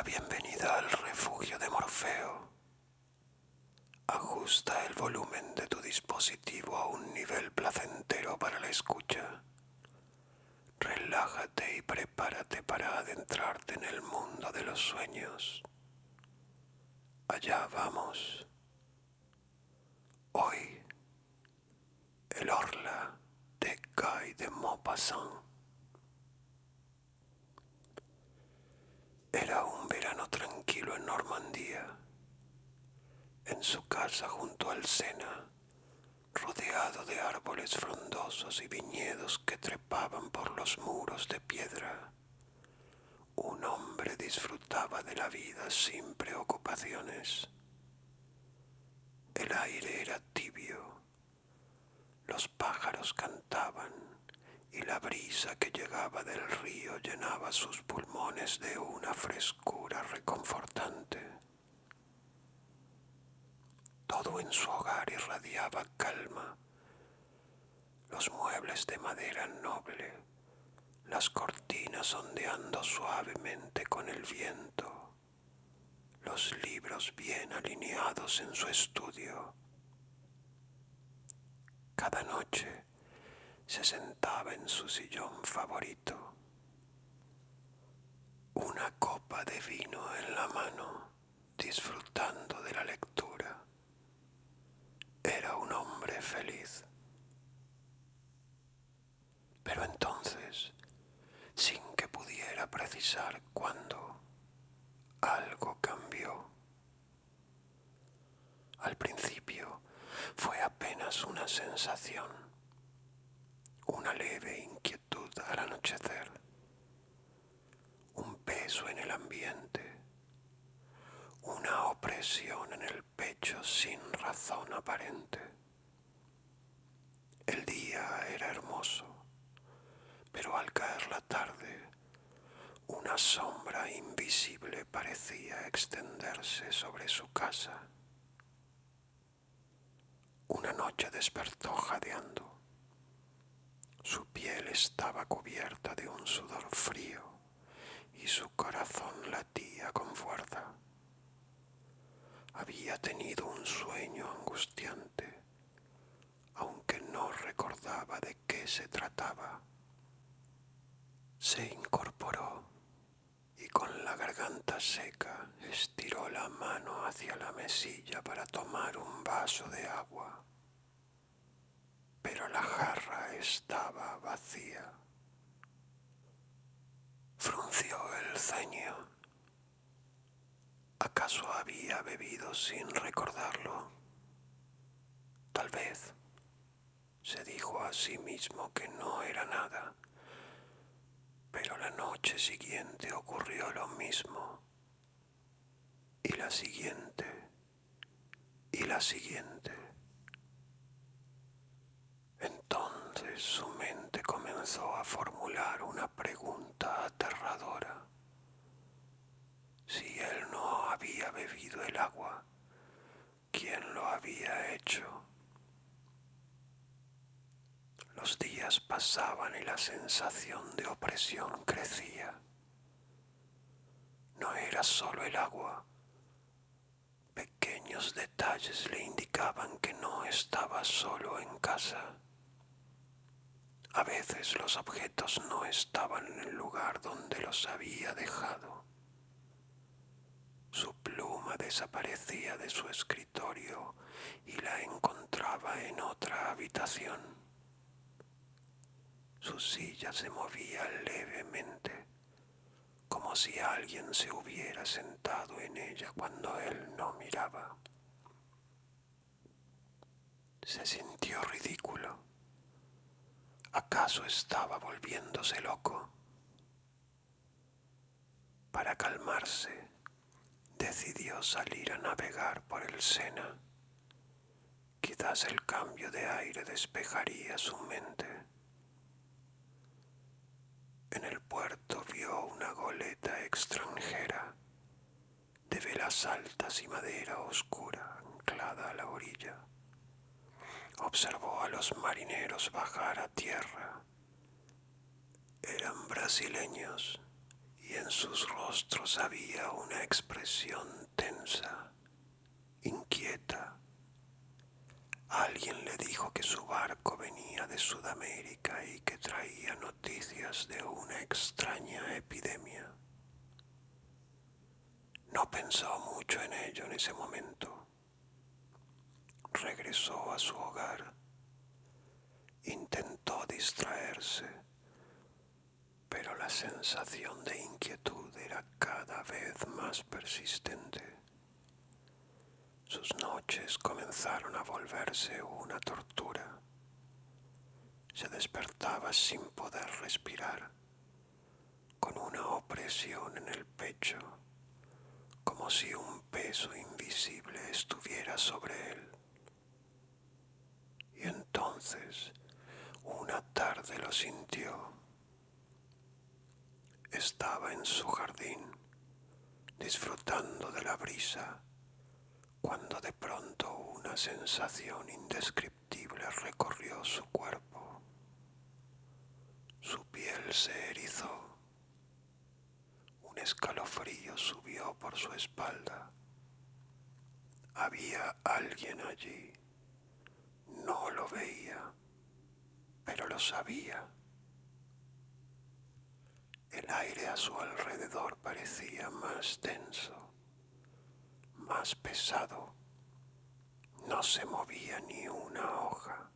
bienvenida al refugio de Morfeo. Ajusta el volumen de tu dispositivo a un nivel placentero para la escucha. Relájate y prepárate para adentrarte en el mundo de los sueños. Allá vamos. Hoy, el Orla de Guy de Maupassant. Era un verano tranquilo en Normandía. En su casa junto al Sena, rodeado de árboles frondosos y viñedos que trepaban por los muros de piedra, un hombre disfrutaba de la vida sin preocupaciones. El aire era tibio, los pájaros cantaban y la brisa que llegaba del río llenaba sus pulmones de una frescura reconfortante. Todo en su hogar irradiaba calma. Los muebles de madera noble, las cortinas ondeando suavemente con el viento, los libros bien alineados en su estudio. Cada noche se sentaba en su sillón favorito, una copa de vino en la mano, disfrutando de la lectura. Era un hombre feliz. Pero entonces, sin que pudiera precisar cuándo, algo cambió. Al principio fue apenas una sensación, una leve inquietud al anochecer, un peso en el ambiente, una opresión en el pecho sin razón aparente. El día era hermoso, pero al caer la tarde, una sombra invisible parecía extenderse sobre su casa. Una noche despertó jadeando. Su piel estaba cubierta de un sudor frío y su corazón latía con fuerza. Había tenido un sueño angustiante, aunque no recordaba de qué se trataba. Se incorporó y con la garganta seca estiró la mano hacia la mesilla para tomar un vaso de agua. Pero la jarra estaba vacía. Frunció el ceño. ¿Acaso había bebido sin recordarlo? Tal vez. Se dijo a sí mismo que no era nada. Pero la noche siguiente ocurrió lo mismo. Y la siguiente. Y la siguiente. Entonces su mente comenzó a formular una pregunta aterradora. Si él no había bebido el agua, ¿quién lo había hecho? Los días pasaban y la sensación de opresión crecía. No era solo el agua. Pequeños detalles le indicaban que no estaba solo en casa. A veces los objetos no estaban en el lugar donde los había dejado. Su pluma desaparecía de su escritorio y la encontraba en otra habitación. Su silla se movía levemente, como si alguien se hubiera sentado en ella cuando él no miraba. Se sintió ridículo. ¿Acaso estaba volviéndose loco? Para calmarse, decidió salir a navegar por el Sena. Quizás el cambio de aire despejaría su mente. En el puerto vio una goleta extranjera, de velas altas y madera oscura anclada a la orilla. Observó a los marineros bajar a tierra. Eran brasileños y y en sus rostros había una expresión tensa, inquieta. Alguien le dijo que su barco venía de Sudamérica y que traía noticias de una extraña epidemia. No pensó mucho en ello en ese momento. Regresó a su hogar. Intentó distraerse, pero la sensación de inquietud era cada vez más persistente. Sus noches comenzaron a volverse una tortura. Se despertaba sin poder respirar, con una opresión en el pecho, como si un peso invisible estuviera sobre él. Y entonces, una tarde lo sintió. Estaba en su jardín, disfrutando de la brisa, cuando de pronto una sensación indescriptible recorrió su cuerpo. Su piel se erizó. Un escalofrío subió por su espalda. Había alguien allí. No lo veía, pero lo sabía. El aire a su alrededor parecía más denso, más pesado. No se movía ni una hoja,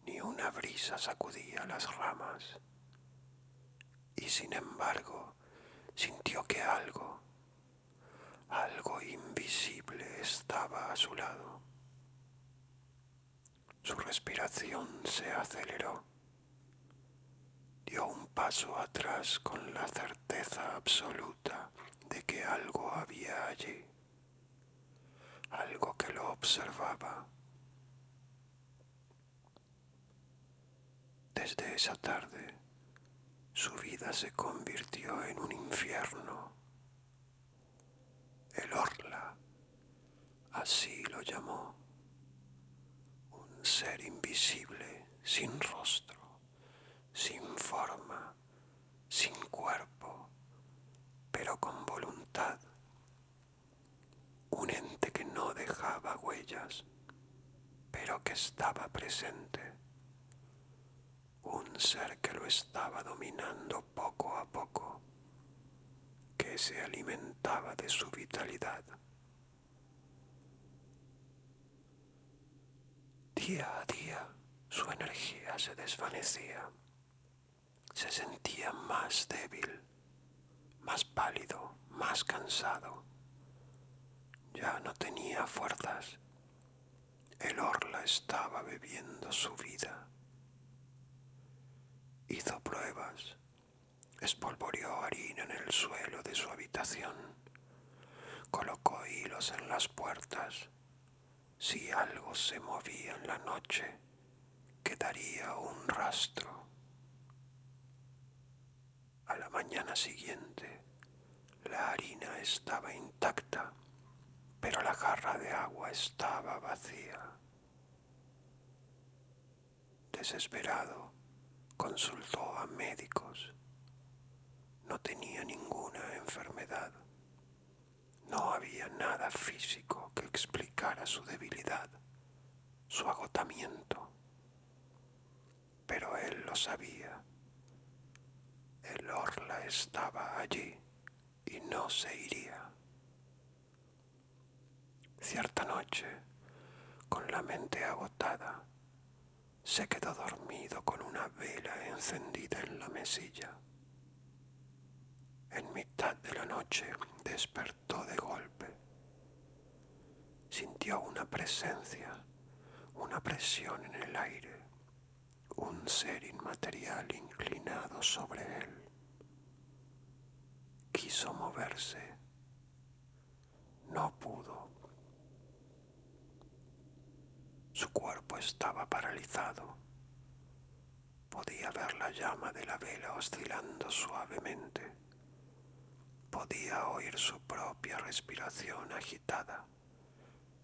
ni una brisa sacudía las ramas. Y sin embargo, sintió que algo invisible estaba a su lado. Su respiración se aceleró. Dio un paso atrás con la certeza absoluta de que algo había allí, algo que lo observaba. Desde esa tarde, su vida se convirtió en un infierno. El Orla, así lo llamó, un ser invisible, sin rostro, sin forma, sin cuerpo, pero con voluntad. Un ente que no dejaba huellas, pero que estaba presente. Un ser que lo estaba dominando poco a poco, que se alimentaba de su vitalidad. Día a día, su energía se desvanecía. Se sentía más débil, más pálido, más cansado. Ya no tenía fuerzas. El Orla estaba bebiendo su vida. Hizo pruebas. Espolvoreó harina en el suelo de su habitación. Colocó hilos en las puertas. Si algo se movía en la noche, quedaría un rastro. A la mañana siguiente, la harina estaba intacta, pero la jarra de agua estaba vacía. Desesperado, consultó a médicos. No tenía ninguna enfermedad. No había nada físico que explicara su debilidad, su agotamiento. Pero él lo sabía. El Orla estaba allí y no se iría. Cierta noche, con la mente agotada, se quedó dormido con una vela encendida en la mesilla. En mitad de la noche despertó de golpe. Sintió una presencia, una presión en el aire, un ser inmaterial inclinado sobre él. Quiso moverse. No pudo. Su cuerpo estaba paralizado. Podía ver la llama de la vela oscilando suavemente. Podía oír su propia respiración agitada,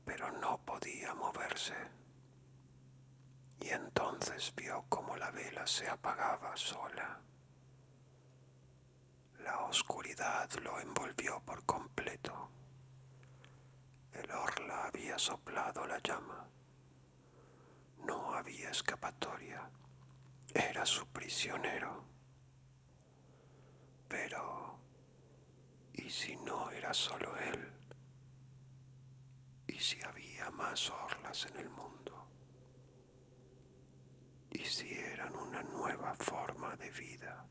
pero no podía moverse. Y entonces vio cómo la vela se apagaba sola. La oscuridad lo envolvió por completo. El orla había soplado la llama. No había escapatoria. Era su prisionero. Pero, ¿y si no era solo él? ¿Y si había más orlas en el mundo? ¿Y si eran una nueva forma de vida?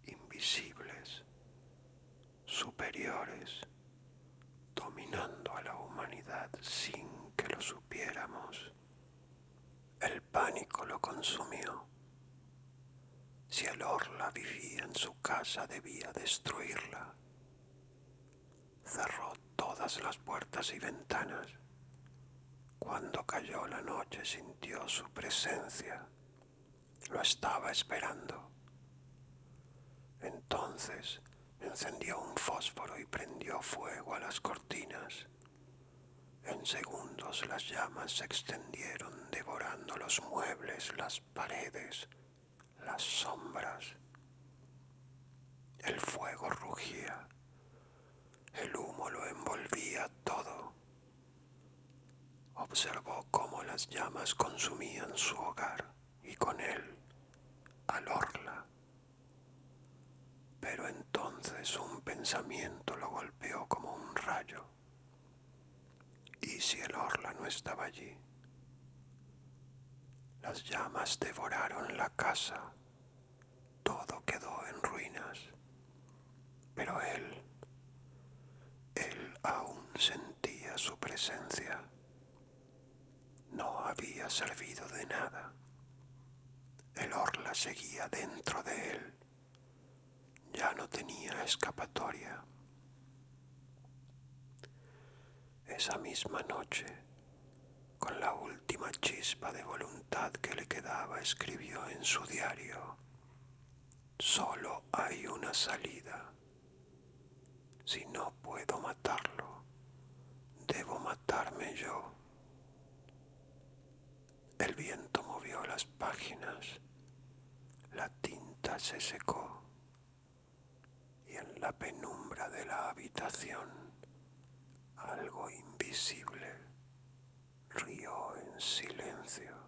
Invisibles, superiores, dominando a la humanidad sin que lo supiéramos. El pánico lo consumió. Si el orla vivía en su casa, debía destruirla. Cerró todas las puertas y ventanas. Cuando cayó la noche sintió su presencia. Lo estaba esperando. Entonces encendió un fósforo y prendió fuego a las cortinas. En segundos las llamas se extendieron devorando los muebles, las paredes, las sombras. El fuego rugía. El humo lo envolvía todo. Observó cómo las llamas consumían su hogar y con él al orla. Pero entonces un pensamiento lo golpeó como un rayo. ¿Y si el orla no estaba allí? Las llamas devoraron la casa. Todo quedó en ruinas. Pero él aún sentía su presencia. No había servido de nada. El orla seguía dentro de él. Ya no tenía escapatoria. Esa misma noche, con la última chispa de voluntad que le quedaba, escribió en su diario: solo hay una salida. Si no puedo matarlo, debo matarme yo. El viento movió las páginas, la tinta se secó y en la penumbra de la habitación algo invisible rió en silencio.